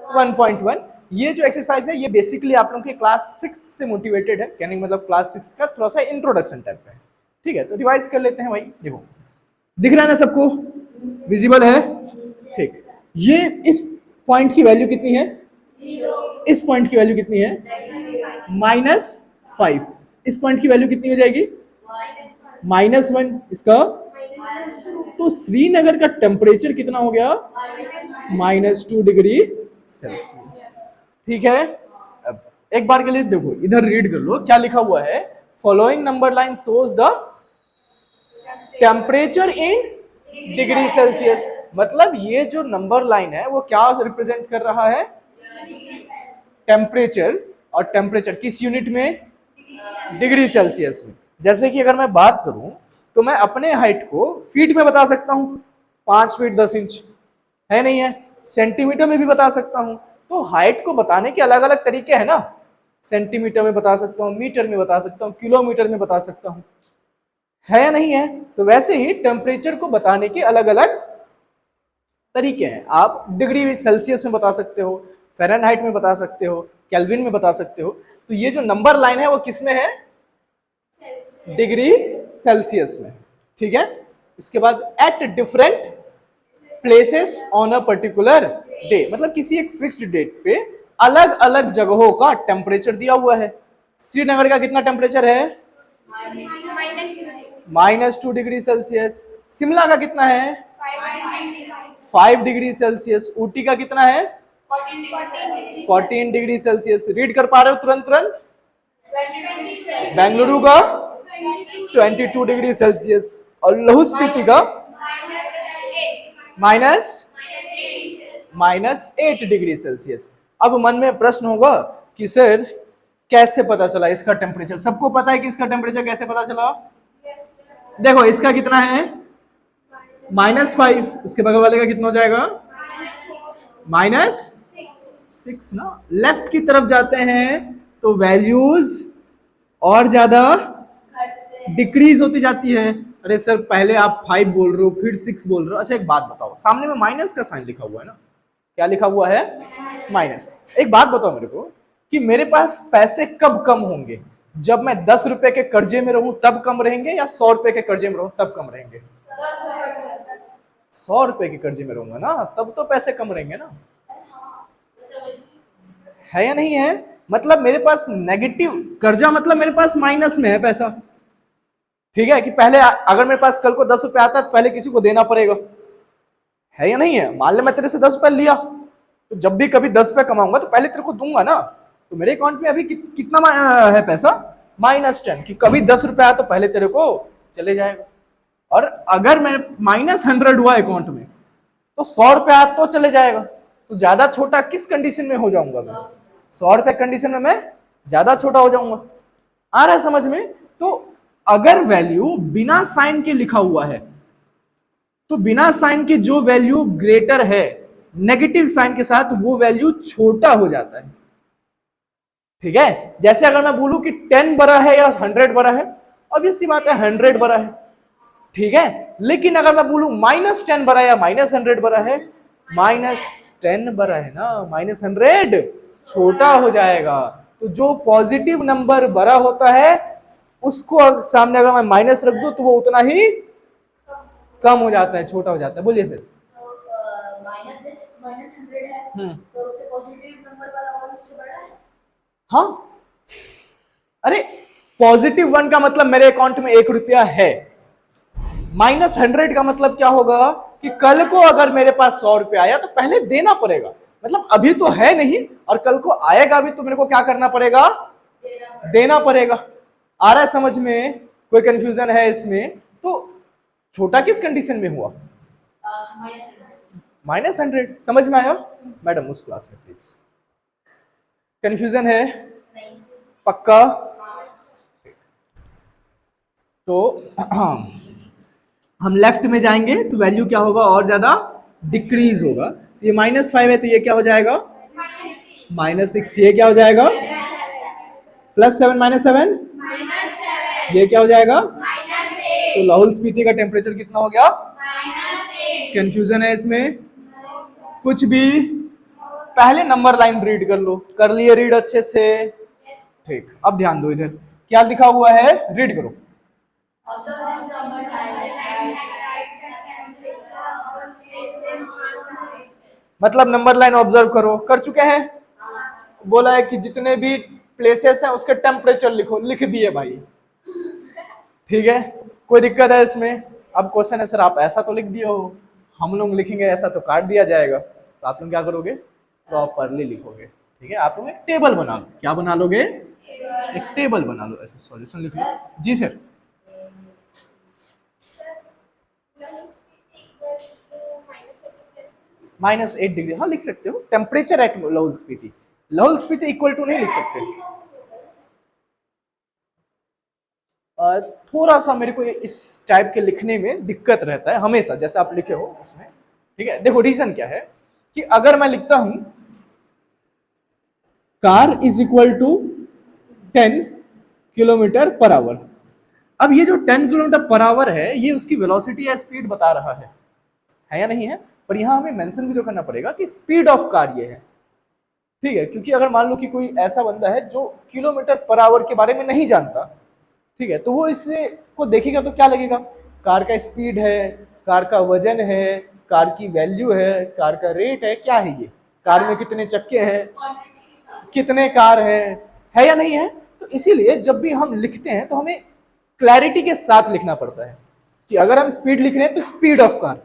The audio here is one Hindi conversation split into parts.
1.1। ये जो एक्सरसाइज है ये बेसिकली आप लोगों के क्लास 6 से मोटिवेटेड है, कहने का मतलब क्लास 6 का थोड़ा सा इंट्रोडक्शन टाइप का है। ठीक है, तो रिवाइज कर लेते हैं भाई। देखो दिख रहा है ना सबको, विजिबल है? ठीक, ये इस पॉइंट की वैल्यू कितनी है? इस पॉइंट की वैल्यू कितनी है? -5। इस पॉइंट की वैल्यू कितनी हो जाएगी? -1। इसका तो श्रीनगर का टेम्परेचर कितना हो गया? -2 डिग्री सेल्सियस। ठीक है, अब एक बार के लिए देखो इधर रीड कर लो क्या लिखा हुआ है। Following number line shows the temperature in degree Celsius. मतलब ये जो नंबर लाइन है वो क्या रिप्रेजेंट कर रहा है? टेम्परेचर। और टेम्परेचर किस यूनिट में? डिग्री सेल्सियस में। जैसे कि अगर मैं बात करूं तो मैं अपने हाइट को फीट में बता सकता हूं, 5 फीट 10 इंच है, नहीं है? सेंटीमीटर में भी बता सकता हूं। तो हाइट को बताने के अलग अलग तरीके हैं ना, सेंटीमीटर में बता सकता हूं, मीटर में बता सकता हूं, किलोमीटर में बता सकता हूं, है या नहीं है? तो वैसे ही टेम्परेचर को बताने के अलग अलग तरीके हैं। आप डिग्री सेल्सियस में बता सकते हो, फ़ारेनहाइट में बता सकते हो, केल्विन में बता सकते हो। तो ये जो नंबर लाइन है वो किस में है? डिग्री सेल्सियस में। ठीक है, इसके बाद at different places on a particular day, मतलब किसी एक फिक्स्ड डेट पे अलग अलग जगहों का टेम्परेचर दिया हुआ है। श्रीनगर का कितना टेम्परेचर है? -2 डिग्री सेल्सियस। शिमला का कितना है? 5 डिग्री सेल्सियस। ऊटी का कितना है? 14 डिग्री सेल्सियस। रीड कर पा रहे हो तुरंत तुरंत? बेंगलुरु का 22 डिग्री सेल्सियस। और लाहौल स्पीति का -8 डिग्री सेल्सियस। अब मन में प्रश्न होगा कि सर कैसे पता चला इसका टेम्परेचर? सबको पता है कि इसका टेम्परेचर कैसे पता चला? देखो इसका कितना है? -5। इसके बगल वाले का कितना हो जाएगा? -6 ना। लेफ्ट की तरफ जाते हैं तो वैल्यूज और ज्यादा डिक्रीज होती जाती है। अरे सर पहले आप 5 बोल रहे हो फिर 6 बोल रहे हो। अच्छा एक बात बताओ, सामने में माइनस का साइन लिखा हुआ है ना, क्या लिखा हुआ है? माइनस। एक बात बताओ मेरे को कि मेरे पास पैसे कब कम होंगे? जब मैं 10 रुपए के कर्जे में रहूं तब कम रहेंगे, या 100 रुपए के कर्जे में रहूं तब कम रहेंगे? 100 रुपए के कर्जे में रहूंगा ना, तब तो पैसे कम रहेंगे ना, है या नहीं है? मतलब मेरे पास नेगेटिव कर्जा, मतलब मेरे पास माइनस में है पैसा। ठीक है, कि पहले अगर मेरे पास कल को 10 रुपए आता है तो पहले किसी को देना पड़ेगा, है या नहीं है? मान ले मैं तेरे से 10 रुपए लिया, तो जब भी कभी 10 रुपए कमाऊंगा तो पहले तेरे को दूंगा ना। तो मेरे अकाउंट में अभी कितना है पैसा? -10। कि कभी 10 रुपए आया तो पहले तेरे को चले जाएगा। और अगर मैं -100 हुआ अकाउंट में तो 100 रुपए आया तो चले जाएगा। तो ज्यादा छोटा किस कंडीशन में हो जाऊंगा मैं? 100 रुपए कंडीशन में मैं ज्यादा छोटा हो जाऊंगा। आ रहा है समझ में? तो अगर वैल्यू बिना साइन के लिखा हुआ है तो बिना साइन के जो वैल्यू ग्रेटर है नेगेटिव साइन के साथ वो वैल्यू छोटा हो जाता है। ठीक है, जैसे अगर मैं बोलूं कि 10 बड़ा है या 100 बड़ा है, ऑब्वियस सी बात है 100 बड़ा है। ठीक है, लेकिन अगर मैं बोलूं -10 बड़ा है या -100 बड़ा है, -10 बड़ा है ना, -100 छोटा हो जाएगा। तो जो पॉजिटिव नंबर बड़ा होता है उसको सामने अगर मैं माइनस रख दूं तो वो उतना ही कम हो जाता है, छोटा हो जाता है। बोलिए सर। -100 है तो उससे पॉजिटिव नंबर वाला और उससे बड़ा है। हाँ, अरे +1 का मतलब मेरे अकाउंट में 1 रुपया है। -100 का मतलब क्या होगा कि कल को अगर मेरे पास 100 रुपया आया तो पहले देना पड़ेगा। मतलब अभी तो है नहीं और कल को आएगा भी तो मेरे को क्या करना पड़ेगा? देना पड़ेगा। आ रहा है समझ में? कोई कंफ्यूजन है इसमें? तो छोटा किस कंडीशन में हुआ? -100। समझ में आया? मैडम उस क्लास में प्लीज। कंफ्यूजन है? पक्का? तो हम लेफ्ट में जाएंगे तो वैल्यू क्या होगा? और ज्यादा डिक्रीज होगा। ये -5 है तो ये क्या हो जाएगा? -6। ये क्या हो जाएगा? +7 -7 ये क्या हो जाएगा? तो लाहौल स्पीति का टेम्परेचर कितना हो गया? कंफ्यूजन है इसमें? कुछ भी? पहले नंबर लाइन रीड कर लो, कर लिए रीड अच्छे से? ठीक, अब ध्यान दो, इधर क्या लिखा हुआ है, रीड करो। मतलब नंबर लाइन ऑब्जर्व करो, कर चुके हैं? बोला है कि जितने भी प्लेसेस हैं उसके टेम्परेचर लिखो, लिख दिए भाई। ठीक है, कोई दिक्कत है इसमें? अब क्वेश्चन है सर आप ऐसा तो लिख दिए हो, हम लोग लिखेंगे ऐसा तो काट दिया जाएगा, तो आप लोग क्या करोगे, प्रॉपरली लिखोगे। ठीक है, आप लोग एक टेबल बना लो, क्या बना लोगे, एक टेबल बना लो, ऐसे सॉल्यूशन लिख लो। जी सर। -8 डिग्री, हाँ लिख सकते हो, temperature at Lahaul Spiti, Lahaul Spiti equal to नहीं लिख सकते। थोड़ा सा मेरे को इस टाइप के लिखने में दिक्कत रहता है हमेशा, जैसे आप लिखे हो उसमें। ठीक है, देखो रीजन क्या है कि अगर मैं लिखता हूं car is equal to 10 km/h, अब ये जो 10 km/h है ये उसकी वेलोसिटी या स्पीड बता रहा है या नहीं है? पर यहां हमें मेंशन भी तो करना पड़ेगा कि स्पीड ऑफ कार ये है। ठीक है, क्योंकि अगर मान लो कि कोई ऐसा बंदा है जो km/h के बारे में नहीं जानता, ठीक है, तो वो इससे को देखेगा तो क्या लगेगा, कार का स्पीड है, कार का वजन है, कार की वैल्यू है, कार का रेट है, क्या है ये, कार में कितने चक्के हैं, कितने कार है या नहीं है? तो इसीलिए जब भी हम लिखते हैं तो हमें क्लैरिटी के साथ लिखना पड़ता है कि अगर हम स्पीड लिख रहे हैं तो स्पीड ऑफ कार,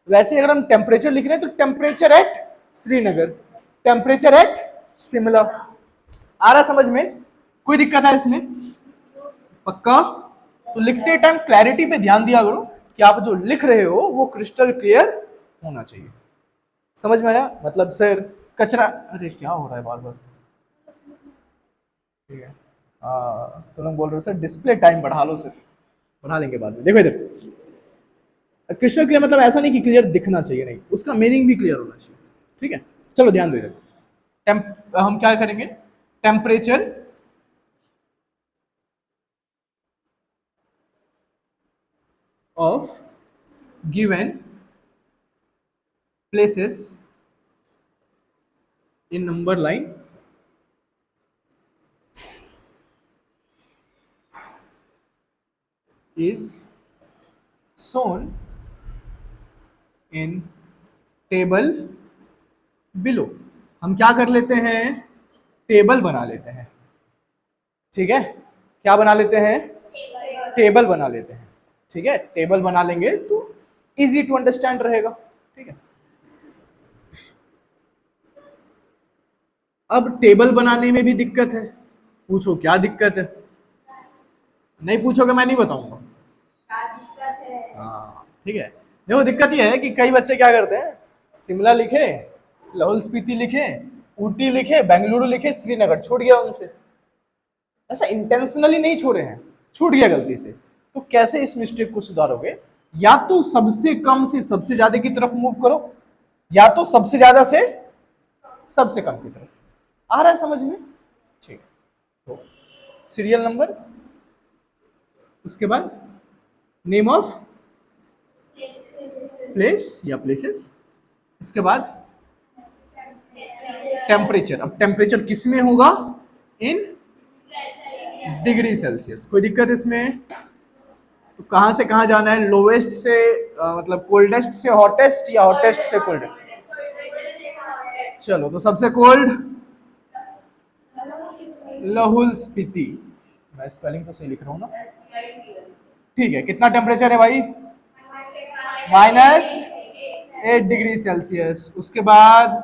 वैसे अगर हम टेम्परेचर लिख रहे हैं तो temperature at Srinagar, temperature at Shimla. आ रहा समझ में? कोई दिक्कत है इसमें? पक्का? तो लिखते टाइम क्लैरिटी पे ध्यान दिया करो कि आप जो लिख रहे हो वो क्रिस्टल क्लियर होना चाहिए। समझ में आया? मतलब सर कचरा, अरे क्या हो रहा है बार बार? ठीक है, तो लोग बोल रहे हो सर डिस्प्ले टाइम बढ़ा लो, सर बढ़ा लेंगे बाद में। देखो इधर, क्रिस्टल क्लियर मतलब ऐसा नहीं कि क्लियर दिखना चाहिए, नहीं, उसका मीनिंग भी क्लियर होना चाहिए। ठीक है, चलो ध्यान दो इधर, हम क्या करेंगे, temperature of given places in number line is shown in table below। हम क्या कर लेते हैं, टेबल बना लेते हैं। ठीक है, क्या बना लेते हैं, टेबल बना लेते हैं। ठीक है, टेबल बना लेंगे तो इजी टू अंडरस्टैंड रहेगा। ठीक है, अब टेबल बनाने में भी दिक्कत है, पूछो क्या दिक्कत है? नहीं पूछोगे मैं नहीं बताऊंगा। हाँ ठीक है, देखो दिक्कत ये है कि कई बच्चे क्या करते हैं, शिमला लिखे, लाहौल स्पीति लिखे, ऊटी लिखे, बेंगलुरु लिखे, श्रीनगर छूट गया उनसे। ऐसा इंटेंशनली नहीं छोड़े हैं, छूट गया गलती से। तो कैसे इस मिस्टेक को सुधारोगे? या तो सबसे कम से सबसे ज्यादा की तरफ मूव करो, या तो सबसे ज्यादा से सबसे कम की तरफ। आ रहा है समझ में? ठीक, तो सीरियल नंबर, उसके बाद नेम ऑफ प्लेस या प्लेसेस, इसके बाद टेम्परेचर। अब टेम्परेचर किस में होगा, इन डिग्री सेल्सियस। कोई दिक्कत इसमें? तो कहां से कहां जाना है, लोवेस्ट से मतलब कोल्डेस्ट से हॉटेस्ट या हॉटेस्ट से कोल्डेस्ट? चलो तो सबसे कोल्ड लाहौल स्पीति, मैं स्पेलिंग तो सही लिख रहा हूँ ना? ठीक है, कितना टेम्परेचर है भाई, -8 डिग्री सेल्सियस। उसके बाद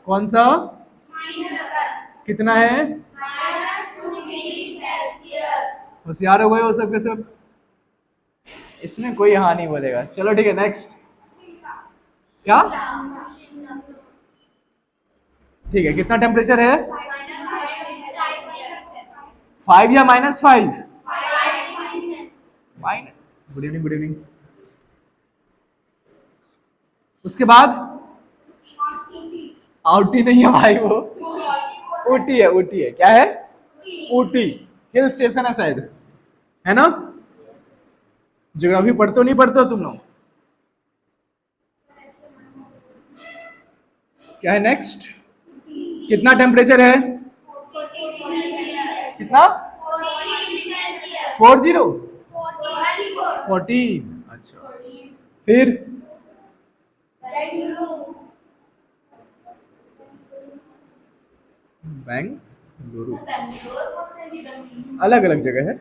कौन सा, कितना है, होशियार हो गए हो सब के सब, इसमें कोई हाँ नहीं बोलेगा। चलो ठीक है, नेक्स्ट क्या, ठीक है, कितना टेम्परेचर है, 5 या -5? Good evening, good evening. उसके बाद आउटी नहीं है भाई, वो ऊटी है, ऊटी है, क्या है, ऊटी हिल स्टेशन है शायद, है ना? ज्योग्राफी पढ़ते हो नहीं पढ़ते हो तुम लोग? क्या है नेक्स्ट? कितना टेम्परेचर है? कितना? 40? 14। अच्छा, फिर बेंगलुरु अलग अलग जगह है,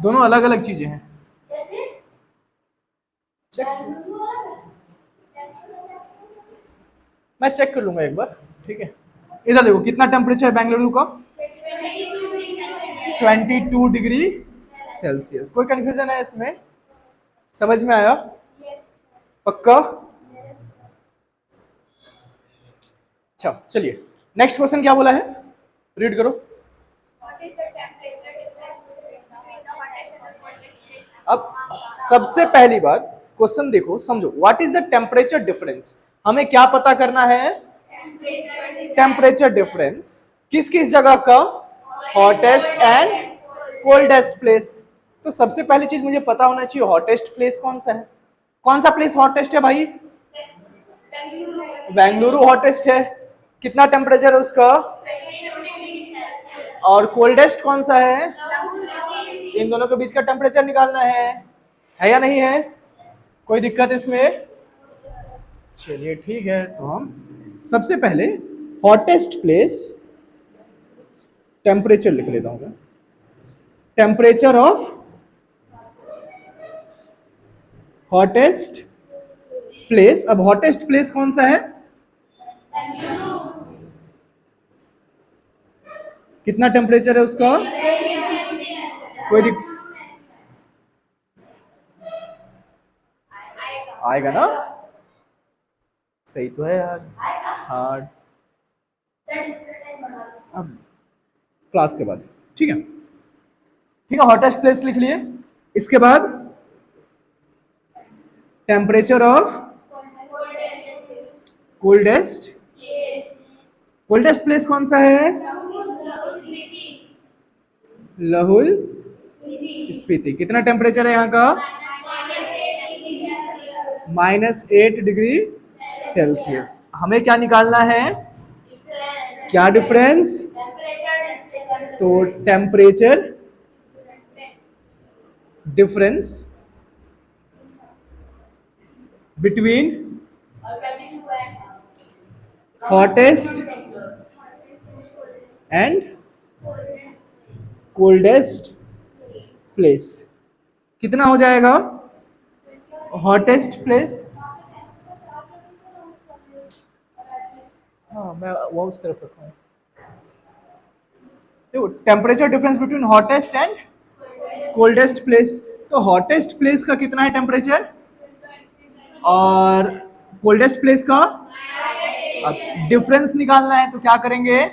दोनों अलग अलग चीजें हैं। चेक, मैं चेक कर लूंगा एक बार, ठीक है। इधर देखो कितना टेम्परेचर है बेंगलुरु का? 22 डिग्री सेल्सियस। कोई कंफ्यूजन है इसमें? समझ में आया? पक्का? अच्छा चलिए, नेक्स्ट क्वेश्चन क्या बोला है, रीड करो। अब सबसे पहली बात, क्वेश्चन देखो समझो, what is the temperature difference. हमें क्या पता करना है? टेम्परेचर डिफरेंस किस किस जगह का? Hottest and coldest place. तो सबसे पहली चीज मुझे पता होना चाहिए हॉटेस्ट प्लेस कौन सा है। कौन सा प्लेस हॉटेस्ट है भाई? बेंगलुरु हॉटेस्ट है। कितना टेम्परेचर है उसका? और कोल्डेस्ट कौन सा है? इन दोनों के बीच का टेम्परेचर निकालना है या नहीं है? कोई दिक्कत इसमें? चलिए ठीक है, तो हम सबसे पहले हॉटेस्ट प्लेस टेम्परेचर लिख लेता हूं मैं। Temperature of hottest place. अब हॉटेस्ट प्लेस कौन सा है? कितना टेम्परेचर है उसका? कोई आएगा ना? सही तो है यार। हाँ, अब क्लास के बाद, ठीक है ठीक है। हॉटेस्ट प्लेस लिख लिए। इसके बाद temperature of coldest. Coldest place कौन सा है? लाहौल स्पीति। कितना टेम्परेचर है यहाँ का? -8 डिग्री सेल्सियस। हमें क्या निकालना है? क्या डिफरेंस? तो temperature difference between hottest and coldest place कितना हो जाएगा? हॉटेस्ट प्लेस, हाँ मैं वो उस तरफ रखा हूँ। देखो temperature difference between hottest and coldest place, तो हॉटेस्ट प्लेस का कितना है टेम्परेचर और कोल्डेस्ट प्लेस का? अब डिफरेंस निकालना है तो क्या करेंगे?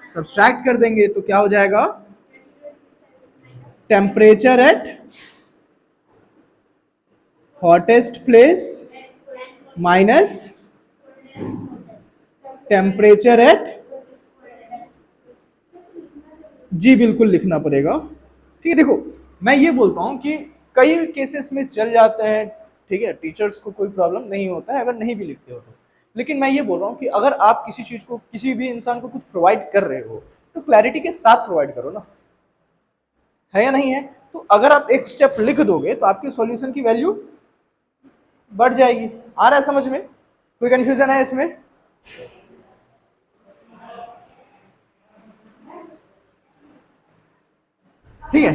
सब्सट्रैक्ट कर देंगे, तो क्या हो जाएगा? Temperature at hottest place minus temperature at, जी बिल्कुल लिखना पड़ेगा, ठीक है। देखो मैं ये बोलता हूं कि कई केसेस में चल जाते हैं, ठीक है, टीचर्स को कोई प्रॉब्लम नहीं होता है अगर नहीं भी लिखते हो तो। लेकिन मैं ये बोल रहा हूँ कि अगर आप किसी चीज को, किसी भी इंसान को कुछ प्रोवाइड कर रहे हो तो क्लैरिटी के साथ प्रोवाइड करो ना, है या नहीं है? तो अगर आप एक स्टेप लिख दोगे तो आपके सॉल्यूशन की वैल्यू बढ़ जाएगी। आ रहा है समझ में? कोई कंफ्यूजन है इसमें? ठीक है,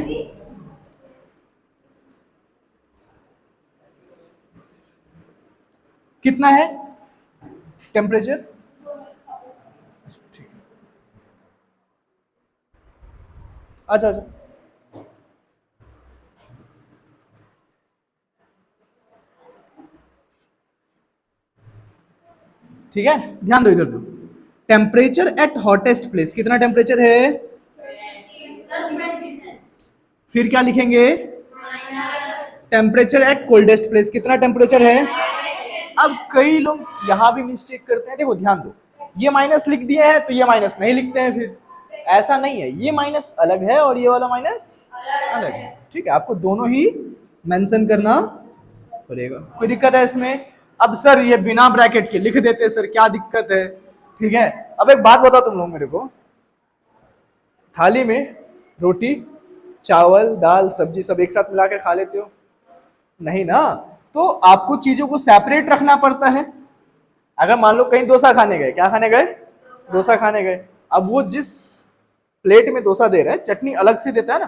कितना है टेम्परेचर? ठीक है, अच्छा अच्छा, ठीक है, ध्यान दो इधर दो। टेम्परेचर एट हॉटेस्ट प्लेस कितना टेम्परेचर है? फिर क्या लिखेंगे? टेम्परेचर एट कोल्डेस्ट प्लेस कितना टेम्परेचर है? अब कई लोग यहां भी मिस्टेक करते हैं, देखो ध्यान दो, ये माइनस लिख दिया है तो ये माइनस नहीं लिखते हैं, फिर ऐसा नहीं है, ये माइनस अलग है और ये वाला माइनस अलग है, ठीक है। आपको दोनों ही मेंशन करना पड़ेगा। कोई दिक्कत है इसमें? अब सर ये बिना ब्रैकेट के लिख देते सर, क्या दिक्कत है? ठीक है, अब एक बात बताओ तुम लोग मेरे को, थाली में रोटी चावल दाल सब्जी सब एक साथ मिला के खा लेते हो? नहीं ना। तो आपको चीजों को सेपरेट रखना पड़ता है। अगर मान लो कहीं डोसा खाने गए, क्या खाने गए? डोसा खाने गए। अब वो जिस प्लेट में डोसा दे रहा है, चटनी अलग से देता है ना,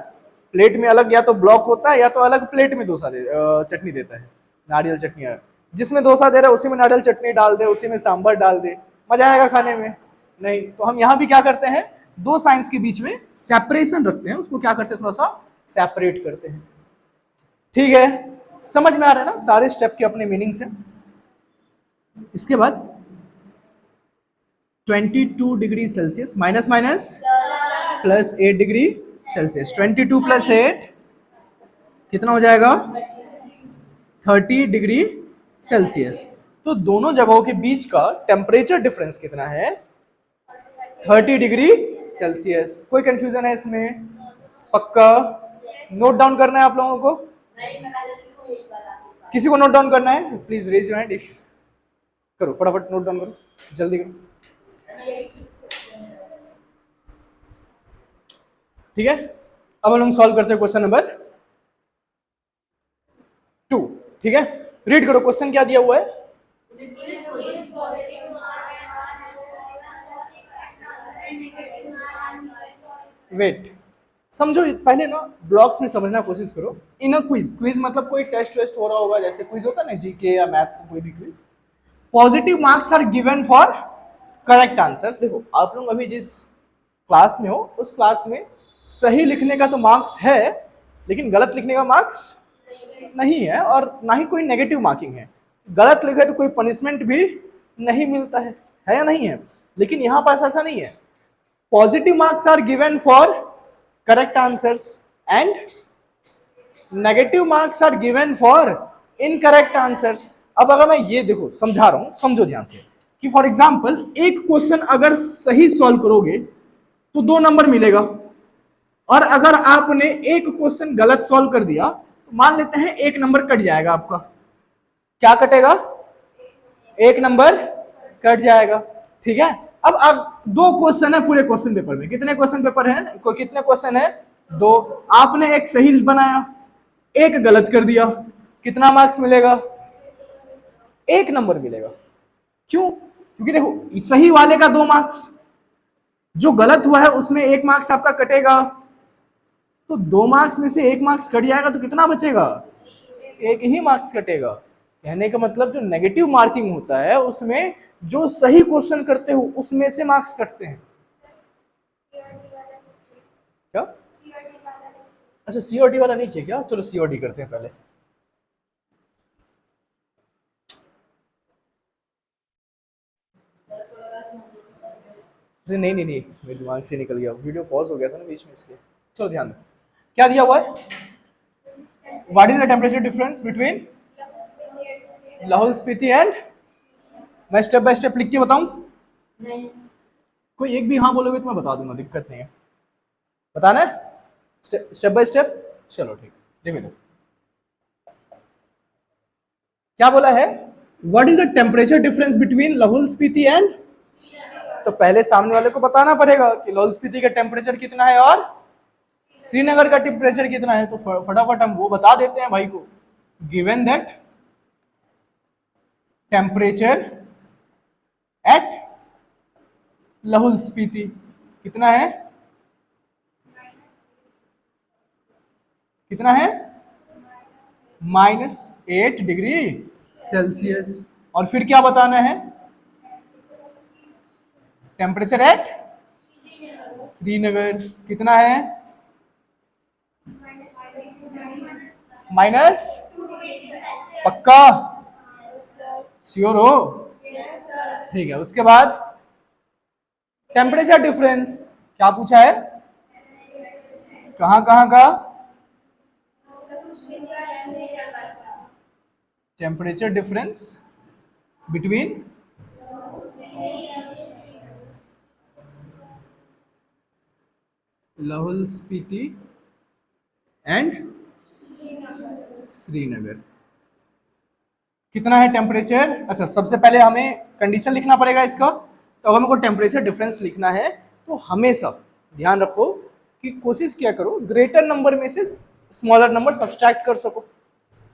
प्लेट में अलग, या तो ब्लॉक होता है या तो अलग प्लेट में डोसा चटनी देता है, नारियल चटनी है। जिसमें डोसा दे रहा है उसी में नारियल चटनी डाल दे, उसी में सांभर डाल दे, मजा आएगा खाने में? नहीं। तो हम यहाँ भी क्या करते हैं, दो साइंस के बीच में सेपरेशन रखते हैं, उसको क्या करते हैं, थोड़ा सा सेपरेट करते हैं। ठीक है, समझ में आ रहा है ना? सारे स्टेप के अपने मीनिंग्स हैं। इसके बाद 22 degree Celsius minus minus plus 8 degree Celsius. 22 plus 8 कितना हो जाएगा? 30 डिग्री सेल्सियस। तो दोनों जगहों के बीच का टेम्परेचर डिफरेंस कितना है? 30 डिग्री सेल्सियस। कोई कंफ्यूजन है इसमें? पक्का नोट डाउन करना है आप लोगों को? किसी को नोट डाउन करना है? Please raise your hand if. करो फटाफट, नोट डाउन करो, जल्दी करो। ठीक है, अब हम लोग सॉल्व करते हैं क्वेश्चन नंबर 2। ठीक है, रीड करो क्वेश्चन क्या दिया हुआ है। वेट, समझो पहले ना, ब्लॉक्स में समझना कोशिश करो। इन अ क्विज, क्विज मतलब कोई टेस्ट वेस्ट हो रहा होगा, जैसे क्विज होता है ना जीके या मैथ्स का कोई भी quiz. Positive marks are given for correct answers. देखो आप लोग अभी जिस क्लास में हो, उस क्लास में सही लिखने का तो मार्क्स है, लेकिन गलत लिखने का मार्क्स नहीं है, और ना ही कोई नेगेटिव मार्किंग है। गलत लिखे तो कोई पनिशमेंट भी नहीं मिलता है या नहीं है? लेकिन यहाँ पास ऐसा नहीं है। Positive marks are given for correct answers and negative marks are given for incorrect answers. अब अगर मैं ये देखो समझा रहा हूं, समझो ध्यान से, कि फॉर एग्जाम्पल एक क्वेश्चन अगर सही सॉल्व करोगे तो 2 नंबर मिलेगा, और अगर आपने एक क्वेश्चन गलत सॉल्व कर दिया तो मान लेते हैं 1 नंबर कट जाएगा आपका। क्या कटेगा? 1 नंबर कट जाएगा। ठीक है, अब 2 क्वेश्चन है पूरे क्वेश्चन पेपर में। कितने क्वेश्चन पेपर है? कितने क्वेश्चन है? 2। आपने एक सही बनाया, एक गलत कर दिया, कितना मार्क्स मिलेगा? 1 नंबर मिलेगा। क्यों? क्योंकि देखो सही वाले का 2 मार्क्स, जो गलत हुआ है उसमें 1 मार्क्स आपका कटेगा, तो 2 मार्क्स में से 1 मार्क्स कट जाएगा तो कितना बचेगा? 1 ही मार्क्स कटेगा। कहने का मतलब जो नेगेटिव मार्किंग होता है उसमें जो सही क्वेश्चन करते हो उसमें से मार्क्स कटते हैं। क्या? अच्छा सीओडी वाला नहीं किया क्या? चलो सीओडी करते हैं पहले। अरे नहीं नहीं नहीं, मेरे दिमाग से निकल गया, वीडियो पॉज हो गया था ना बीच में, इसलिए। चलो ध्यान दो, क्या दिया हुआ है? What is the temperature difference between Lahaul Spiti and, मैं स्टेप बाय स्टेप लिख के बताऊं? कोई एक भी हाँ बोलोगे तो मैं बता दूंगा, दिक्कत नहीं है। बताना है स्टेप बाय स्टेप? चलो ठीक, देखो देखो क्या बोला है। What is the temperature difference between Lahaul Spiti and, तो पहले सामने वाले को बताना पड़ेगा कि लाहौल स्पीति का टेम्परेचर कितना है और श्रीनगर का टेम्परेचर कितना है। तो फटाफट हम वो बता देते हैं भाई को। Given that temperature at Lahaul Spiti कितना है? कितना है? -8 डिग्री सेल्सियस। और फिर क्या बताना है? टेम्परेचर एट श्रीनगर कितना है? माइनस, पक्का श्योर हो? ठीक है, उसके बाद टेम्परेचर डिफरेंस क्या पूछा है? कहां कहां का? Temperature difference between Lahaul Spiti and Srinagar कितना है टेम्परेचर। अच्छा, सबसे पहले हमें कंडीशन लिखना पड़ेगा इसका। तो अगर मेरे को टेम्परेचर डिफरेंस लिखना है तो हमेशा ध्यान रखो कि कोशिश क्या करो ग्रेटर नंबर में से स्मॉलर नंबर सब्सट्रैक्ट कर सको।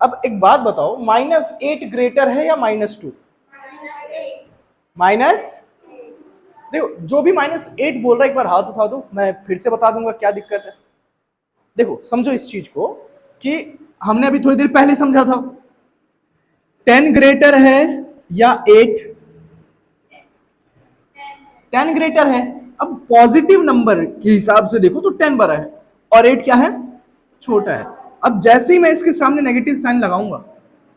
अब एक बात बताओ, -8 ग्रेटर है या -2? माइनस, देखो जो भी -8 बोल रहा है एक बार हाथ उठा दो, मैं फिर से बता दूंगा क्या दिक्कत है। देखो समझो इस चीज को कि हमने अभी थोड़ी देर पहले समझा था 10 ग्रेटर है या 8? 10 ग्रेटर है। अब पॉजिटिव नंबर के हिसाब से देखो तो 10 बड़ा है और 8 क्या है, छोटा है। अब जैसे ही मैं इसके सामने नेगेटिव साइन लगाऊंगा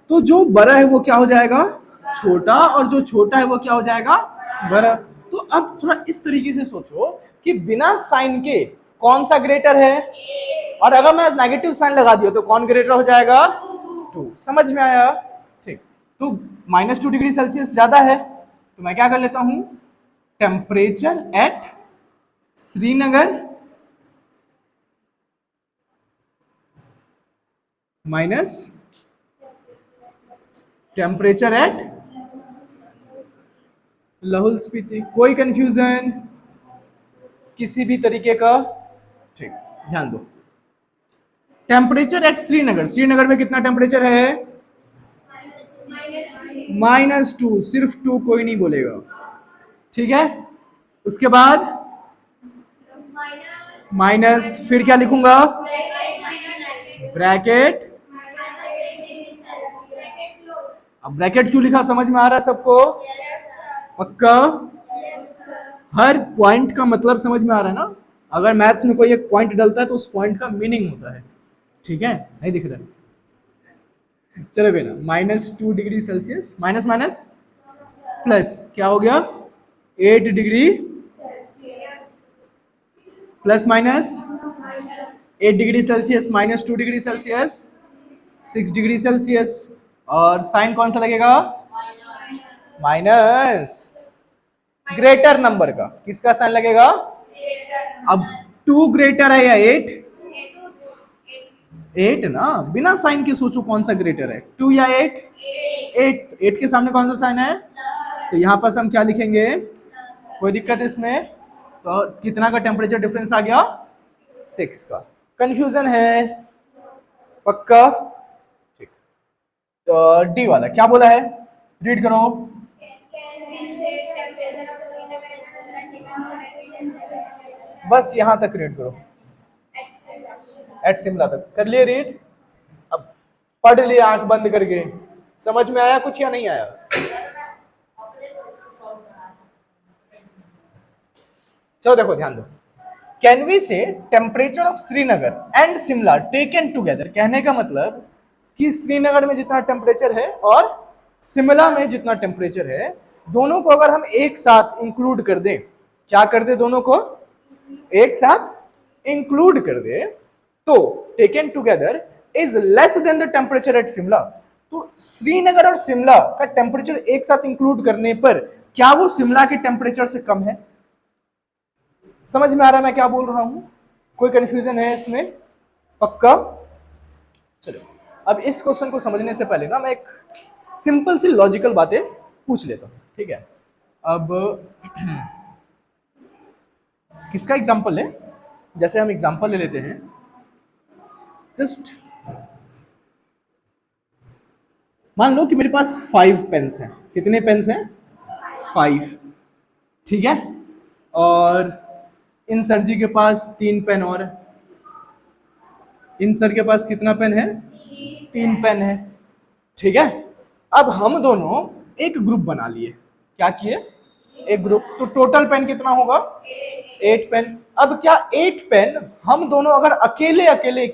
तो जो बड़ा है वो क्या हो जाएगा, छोटा, और जो छोटा है वो क्या हो जाएगा, बड़ा। तो अब थोड़ा इस तरीके से सोचो कि बिना साइन के कौन सा ग्रेटर है, और अगर मैं नेगेटिव साइन लगा दिया तो कौन ग्रेटर हो जाएगा, 2। समझ में आया? ठीक। तो -2 डिग्री सेल्सियस ज्यादा है तो मैं क्या कर लेता हूं, temperature at Srinagar minus temperature at Lahaul Spiti. कोई कंफ्यूजन किसी भी तरीके का? ठीक, ध्यान दो। टेम्परेचर एट श्रीनगर, श्रीनगर में कितना टेम्परेचर है, -2, सिर्फ 2, कोई नहीं बोलेगा। ठीक है, उसके बाद माइनस, फिर क्या लिखूंगा, ब्रैकेट। अब ब्रैकेट क्यों लिखा, समझ में आ रहा है सबको? पक्का? हर पॉइंट का मतलब समझ में आ रहा है ना? अगर मैथ्स में कोई एक पॉइंट डलता है तो उस पॉइंट का मीनिंग होता है। ठीक है, नहीं दिख रहा है? चलो बेटा, -2 degree Celsius, minus minus plus क्या हो गया, 8 degree plus minus 8 degree Celsius -2 degree Celsius 6 degree Celsius. और साइन कौन सा लगेगा, माइनस ग्रेटर नंबर का, किसका साइन लगेगा। अब 2 ग्रेटर है या 8? 8 ना, बिना साइन के सोचो कौन सा ग्रेटर है, 2 या 8? 8 के सामने कौन सा साइन है, तो यहां पर हम क्या लिखेंगे, कोई दिक्कत इसमें? तो कितना का टेम्परेचर डिफरेंस आ गया, 6 का। कंफ्यूजन है? पक्का? ठीक। तो डी वाला क्या बोला है, रीड करो। बस यहां तक रीड करो, एट शिमला तक कर लिए रीड। अब पढ़ लिए आंख बंद करके, समझ में आया कुछ या नहीं आया? चलो देखो ध्यान दो, कैन वी से temperature of Srinagar and Shimla taken together, कहने का मतलब कि श्रीनगर में जितना टेम्परेचर है और शिमला में जितना टेम्परेचर है, दोनों को अगर हम एक साथ इंक्लूड कर दें, क्या कर दे, दोनों को एक साथ इंक्लूड कर दे, तो taken together is less than the temperature at Shimla. तो श्रीनगर और शिमला का टेम्परेचर एक साथ इंक्लूड करने पर क्या वो शिमला के टेम्परेचर से कम है? समझ में आ रहा है मैं क्या बोल रहा हूं? कोई कंफ्यूजन है इसमें? पक्का? चलो, अब इस क्वेश्चन को समझने से पहले ना मैं एक सिंपल सी लॉजिकल बातें पूछ लेता हूं, ठीक है? अब किसका एग्जांपल लें? जैसे हम एग्जांपल ले लेते हैं, जस्ट मान लो कि मेरे पास 5 पेन्स हैं। कितने पेन्स हैं? 5। ठीक है, और इन सर जी के पास 3 पेन और है। इन सर के पास कितना पेन है? 3 पेन है। ठीक है, अब हम दोनों एक ग्रुप बना लिए। क्या किए? एक ग्रुप। तो टोटल पेन कितना होगा? 8 पेन। अब क्या 8 पेन हम दोनों अगर अकेले अकेले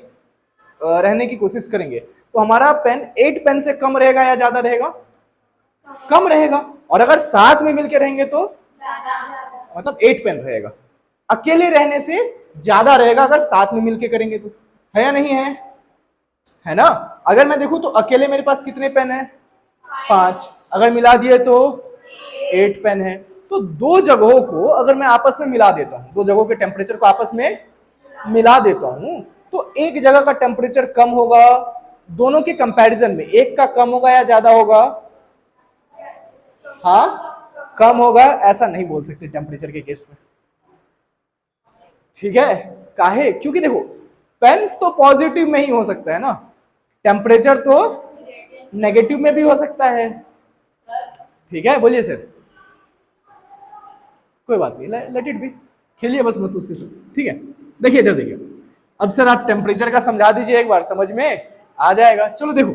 रहने की कोशिश करेंगे तो हमारा पेन 8 पेन से कम रहेगा या ज्यादा रहेगा? कम रहेगा। और अगर साथ में मिलकर रहेंगे तो मतलब 8 पेन रहेगा। अकेले रहने से ज्यादा रहेगा अगर साथ में मिलकर करेंगे तो, है या नहीं है? है ना? अगर मैं देखूं तो अकेले मेरे पास कितने पेन है? 5। अगर मिला दिए तो 8 पेन है। तो दो जगहों को अगर मैं आपस में मिला देता हूं, दो जगहों के टेम्परेचर को आपस में मिला देता हूं, तो एक जगह का टेम्परेचर कम होगा दोनों के कंपैरिजन में एक का कम होगा या ज्यादा होगा? हाँ, कम होगा, ऐसा नहीं बोल सकते टेम्परेचर के केस में। ठीक है, काहे? क्योंकि देखो पेंस तो पॉजिटिव में ही हो सकता है ना, टेम्परेचर तो नेगेटिव में भी हो सकता है। ठीक है, बोलिए सर। कोई बात नहीं, लेट इट बी, खेलिए बस मत उसके साथ। ठीक है, देखिए इधर देखिए। अब सर आप टेम्परेचर का समझा दीजिए एक बार, समझ में आ जाएगा। चलो देखो,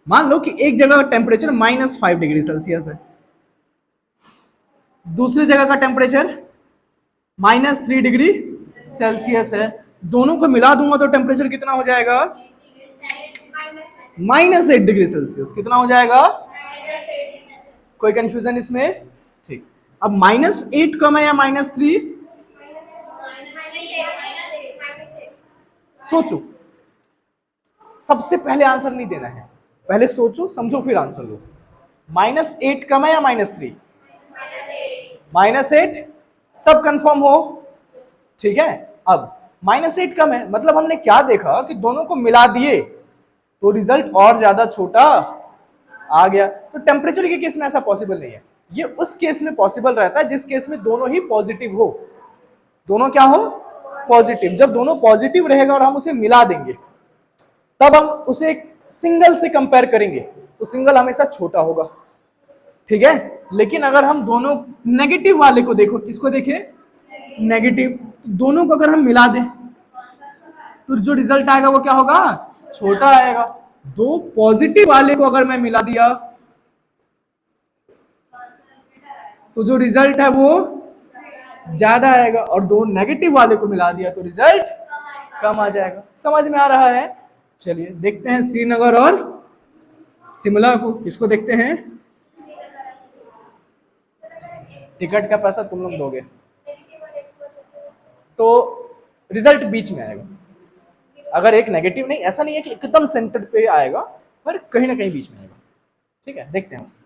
मान लो कि एक जगह टेम्परेचर -5 डिग्री सेल्सियस है, दूसरी जगह का टेम्परेचर -3 डिग्री सेल्सियस है। दोनों को मिला दूंगा तो टेम्परेचर कितना हो जाएगा? -8 डिग्री सेल्सियस। कितना हो जाएगा? कोई कंफ्यूजन इसमें? ठीक। अब -8 कम है या -3? सोचो, सबसे पहले आंसर नहीं देना है, पहले सोचो समझो फिर आंसर दो। -8 कम है या -3? -8। सब कंफर्म हो? ठीक है। अब -8 कम है मतलब हमने क्या देखा कि दोनों को मिला दिए तो रिजल्ट और ज्यादा छोटा आ गया। तो टेम्परेचर के केस में ऐसा पॉसिबल नहीं है। ये उस केस में पॉसिबल रहता है जिस केस में दोनों ही पॉजिटिव हो। दोनों क्या हो? पॉजिटिव। जब दोनों पॉजिटिव रहेगा और हम उसे मिला देंगे तब हम उसे सिंगल से कंपेयर करेंगे तो सिंगल हमेशा छोटा होगा। ठीक है, लेकिन अगर हम दोनों नेगेटिव वाले को देखो, किसको देखें? नेगेटिव। दोनों को अगर हम मिला दें तो जो रिजल्ट आएगा वो क्या होगा? छोटा आएगा। दो पॉजिटिव वाले को अगर मैं मिला दिया तो जो रिजल्ट है वो ज्यादा आएगा, और दो नेगेटिव वाले को मिला दिया तो रिजल्ट कम आ जाएगा। समझ में आ रहा है? चलिए देखते हैं श्रीनगर और शिमला को। किसको देखते हैं? टिकट का पैसा तुम लोग दोगे तो रिजल्ट बीच में आएगा। अगर एक नेगेटिव नहीं, ऐसा नहीं है कि एकदम सेंटर पे आएगा, पर कहीं ना कहीं बीच में आएगा। ठीक है, देखते हैं उसको।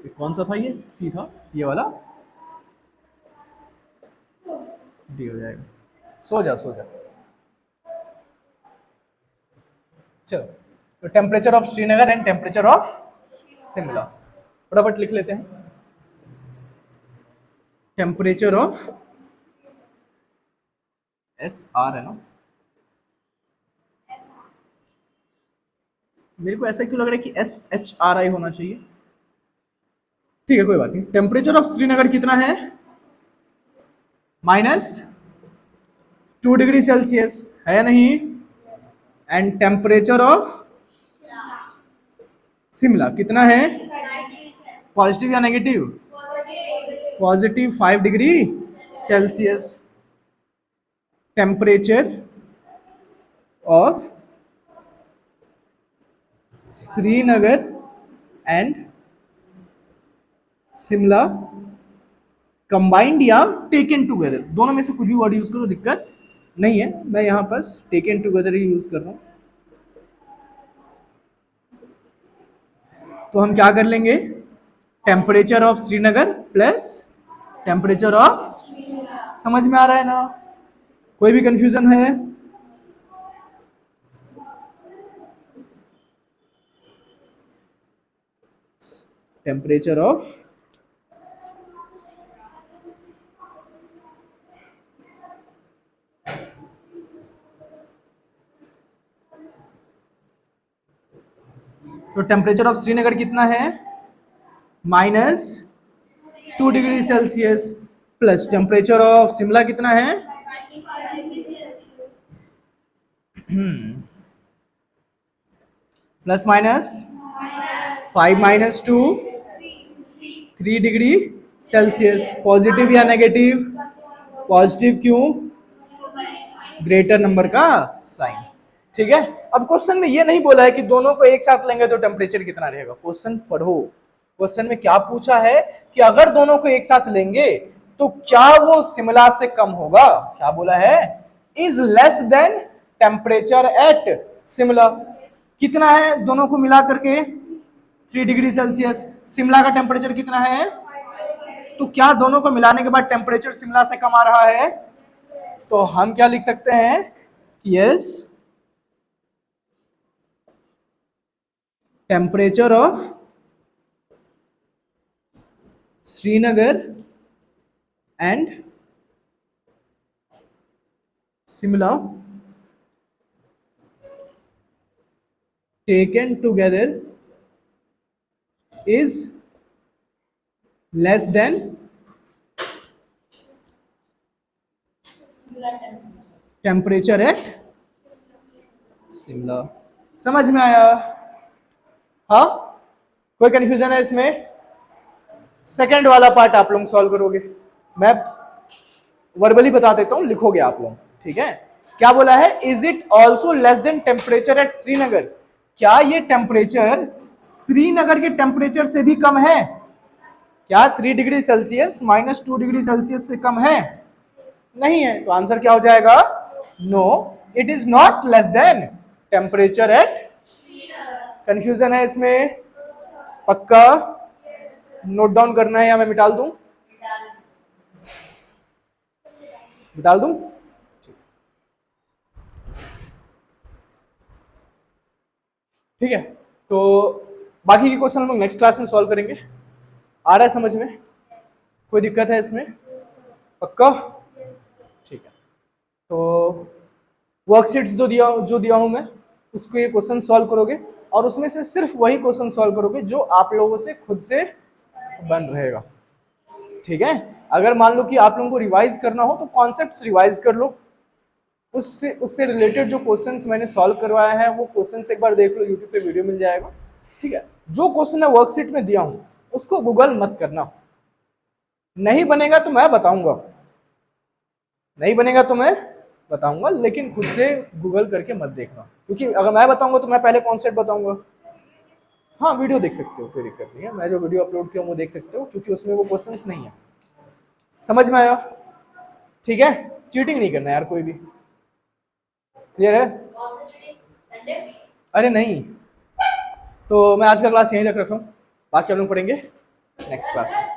कौन सा था ये? सी था, ये वाला डी हो जाएगा। सो जा सो जा। चलो, तो temperature of Srinagar and temperature of Shimla फटाफट लिख लेते हैं। टेम्परेचर ऑफ SR है ना? मेरे को ऐसा क्यों लग रहा है कि SHRI होना चाहिए। ठीक है, कोई बात नहीं। टेम्परेचर ऑफ श्रीनगर कितना है? -2 डिग्री सेल्सियस है या नहीं? एंड टेम्परेचर ऑफ शिमला कितना है? पॉजिटिव या negative? Positive 5 degree Celsius. Temperature of Srinagar and Shimla combined या टेकन टुगेदर, दोनों में से कुछ भी वर्ड यूज करो, दिक्कत नहीं है। मैं यहां बस टेकन टुगेदर ही यूज कर रहा हूं। तो हम क्या कर लेंगे? Temperature of Srinagar plus temperature of, समझ में आ रहा है ना? कोई भी कंफ्यूजन है? टेम्परेचर ऑफ तो टेम्परेचर ऑफ श्रीनगर कितना है? -2 degree Celsius plus temperature of Shimla कितना है? Plus minus 5 - 2 3 degree Celsius. Positive या नेगेटिव? पॉजिटिव। क्यों? ग्रेटर नंबर का साइन। ठीक है, अब क्वेश्चन में ये नहीं बोला है कि दोनों को एक साथ लेंगे तो टेम्परेचर कितना रहेगा। क्वेश्चन पढ़ो, क्वेश्चन में क्या पूछा है कि अगर दोनों को एक साथ लेंगे तो क्या वो शिमला से कम होगा। क्या बोला है? Is less than temperature at Shimla. कितना है दोनों को मिला करके? 3 डिग्री सेल्सियस। शिमला का टेम्परेचर कितना है? तो क्या दोनों को मिलाने के बाद टेम्परेचर शिमला से कम आ रहा है? तो हम क्या लिख सकते हैं कि yes, temperature of Srinagar and Shimla taken together is less than temperature at Shimla. समझ में आया? हाँ, कोई कंफ्यूजन है इसमें? सेकंड वाला पार्ट आप लोग सॉल्व करोगे, मैं वर्बली बता देता हूं, लिखोगे आप लोग, ठीक है? क्या बोला है? Is it also less than temperature at Srinagar? क्या ये टेम्परेचर श्रीनगर के टेम्परेचर से भी कम है? क्या 3 डिग्री सेल्सियस -2 डिग्री सेल्सियस से कम है? नहीं है। तो आंसर क्या हो जाएगा? No, it is not less than temperature at. Confusion है इसमें? पक्का नोट डाउन करना है या मैं मिटाल दूं? मिटाल दूं? ठीक है, तो बाकी के क्वेश्चन हम लोग नेक्स्ट क्लास में सॉल्व करेंगे। आ रहा है समझ में? कोई दिक्कत है इसमें? पक्का? ठीक है, तो वर्कशीट्स जो दिया हूं मैं, उसको ये क्वेश्चन सॉल्व करोगे और उसमें से सिर्फ वही क्वेश्चन सॉल्व करोगे जो आप लोगों से खुद से बन रहेगा, ठीक है? अगर मान लो कि आप लोगों को रिवाइज करना हो तो कॉन्सेप्ट्स रिवाइज कर लो, उससे रिलेटेड जो क्वेश्चंस मैंने सॉल्व करवाया है वो क्वेश्चंस एक बार देख लो, यूट्यूब पे वीडियो मिल जाएगा, ठीक है? जो क्वेश्चन मैं वर्कशीट में दिया हूं उसको गूगल मत करना, नहीं बनेगा तो मैं बताऊंगा, नहीं बनेगा तो मैं बताऊंगा, लेकिन खुद से गूगल करके मत देखना, क्योंकि अगर मैं बताऊंगा तो मैं पहले कॉन्सेप्ट बताऊंगा। हाँ, वीडियो देख सकते हो, कोई दिक्कत नहीं है, मैं जो वीडियो अपलोड किया वो देख सकते हो, क्योंकि उसमें वो क्वेश्चंस नहीं है। समझ में आया? ठीक है, चीटिंग नहीं करना यार कोई भी, क्लियर है? अरे नहीं, तो मैं आज का क्लास यहीं तक रखा हूँ, बाकी हम लोग पढ़ेंगे नेक्स्ट क्लास में।